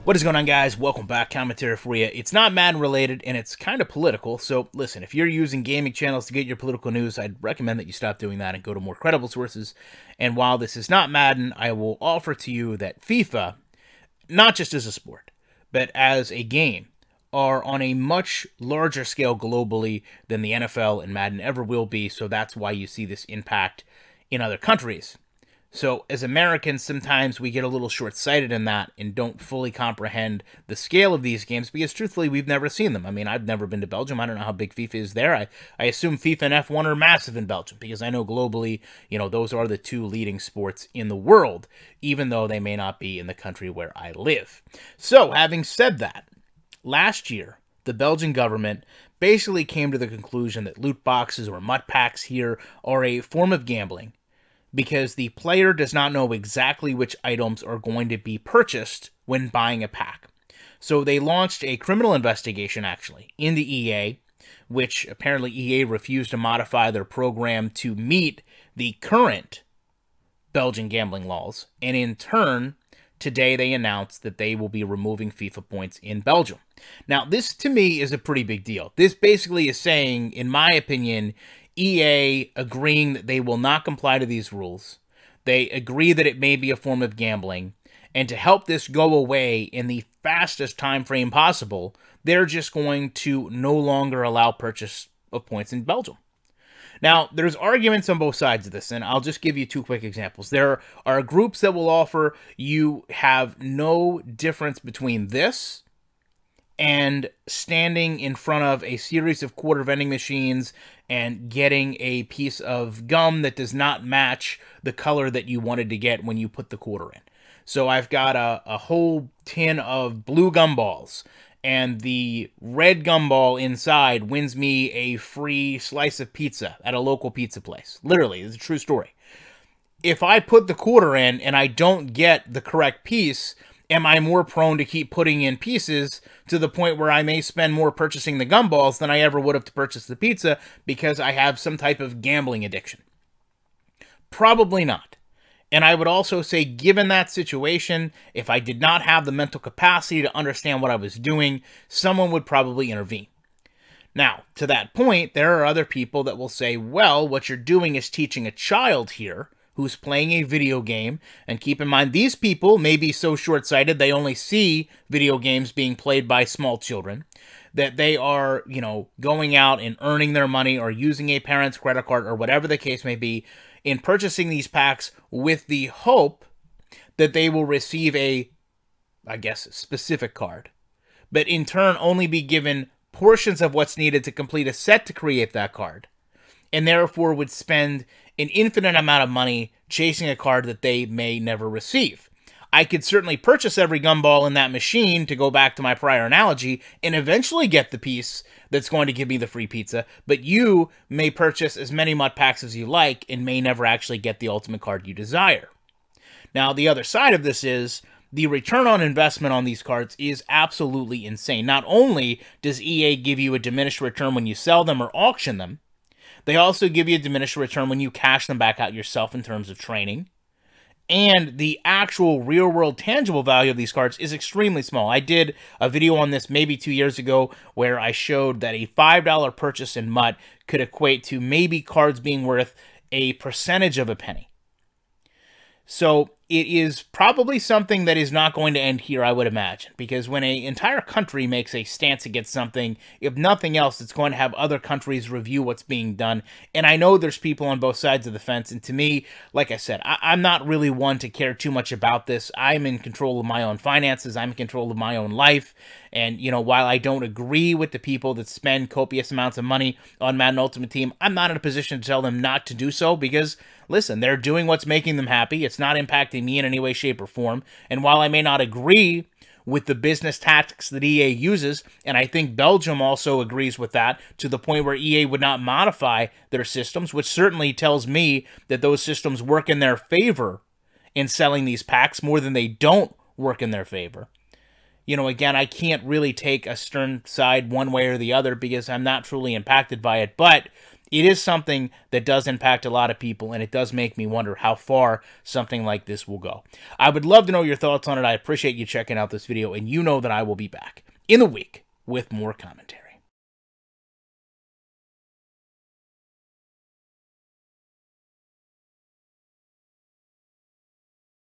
What is going on, guys? Welcome back. Commentary for you. It's not Madden related, and it's kind of political. So listen, if you're using gaming channels to get your political news, I'd recommend that you stop doing that and go to more credible sources. And while this is not Madden, I will offer to you that FIFA, not just as a sport, but as a game, are on a much larger scale globally than the NFL and Madden ever will be. So that's why you see this impact in other countries. So as Americans, sometimes we get a little short-sighted in that and don't fully comprehend the scale of these games because, truthfully, we've never seen them. I mean, I've never been to Belgium. I don't know how big FIFA is there. I assume FIFA and F1 are massive in Belgium because I know globally, those are the two leading sports in the world, even though they may not be in the country where I live. So, having said that, last year, the Belgian government basically came to the conclusion that loot boxes or MUT packs here are a form of gambling, because the player does not know exactly which items are going to be purchased when buying a pack. So they launched a criminal investigation, actually, in the EA, which apparently EA refused to modify their program to meet the current Belgian gambling laws. And in turn, today they announced that they will be removing FIFA points in Belgium. Now, this to me is a pretty big deal. This basically is saying, in my opinion, EA agreeing that they will not comply to these rules. They agree that it may be a form of gambling, and to help this go away in the fastest time frame possible, they're just going to no longer allow purchase of points in Belgium. Now, there's arguments on both sides of this, and I'll just give you two quick examples. There are groups that will offer you have no difference between this and standing in front of a series of quarter vending machines and getting a piece of gum that does not match the color that you wanted to get when you put the quarter in. So I've got a whole tin of blue gumballs, and the red gumball inside wins me a free slice of pizza at a local pizza place. Literally, it's a true story. If I put the quarter in and I don't get the correct piece, am I more prone to keep putting in pieces to the point where I may spend more purchasing the gumballs than I ever would have to purchase the pizza because I have some type of gambling addiction? Probably not. And I would also say, given that situation, if I did not have the mental capacity to understand what I was doing, someone would probably intervene. Now, to that point, there are other people that will say, well, what you're doing is teaching a child here who's playing a video game, and keep in mind, these people may be so short-sighted they only see video games being played by small children, that they are, going out and earning their money or using a parent's credit card or whatever the case may be in purchasing these packs with the hope that they will receive a, specific card, but in turn only be given portions of what's needed to complete a set to create that card, and therefore would spend an infinite amount of money chasing a card that they may never receive. I could certainly purchase every gumball in that machine, to go back to my prior analogy, and eventually get the piece that's going to give me the free pizza, but you may purchase as many MUT packs as you like and may never actually get the ultimate card you desire. Now, the other side of this is the return on investment on these cards is absolutely insane. Not only does EA give you a diminished return when you sell them or auction them, they also give you a diminished return when you cash them back out yourself in terms of training. And the actual real-world tangible value of these cards is extremely small. I did a video on this maybe 2 years ago where I showed that a $5 purchase in MUT could equate to maybe cards being worth a percentage of a penny. So it is probably something that is not going to end here, I would imagine, because when an entire country makes a stance against something, if nothing else, it's going to have other countries review what's being done. And I know there's people on both sides of the fence, and to me, like I said, I'm not really one to care too much about this. I'm in control of my own finances. I'm in control of my own life. And, while I don't agree with the people that spend copious amounts of money on Madden Ultimate Team, I'm not in a position to tell them not to do so because, listen, they're doing what's making them happy. It's not impacting me in any way, shape, or form. And while I may not agree with the business tactics that EA uses, and I think Belgium also agrees with that to the point where EA would not modify their systems, which certainly tells me that those systems work in their favor in selling these packs more than they don't work in their favor. Again, I can't really take a stern side one way or the other because I'm not truly impacted by it, but it is something that does impact a lot of people, and it does make me wonder how far something like this will go. I would love to know your thoughts on it. I appreciate you checking out this video, and you know that I will be back in the week with more commentary.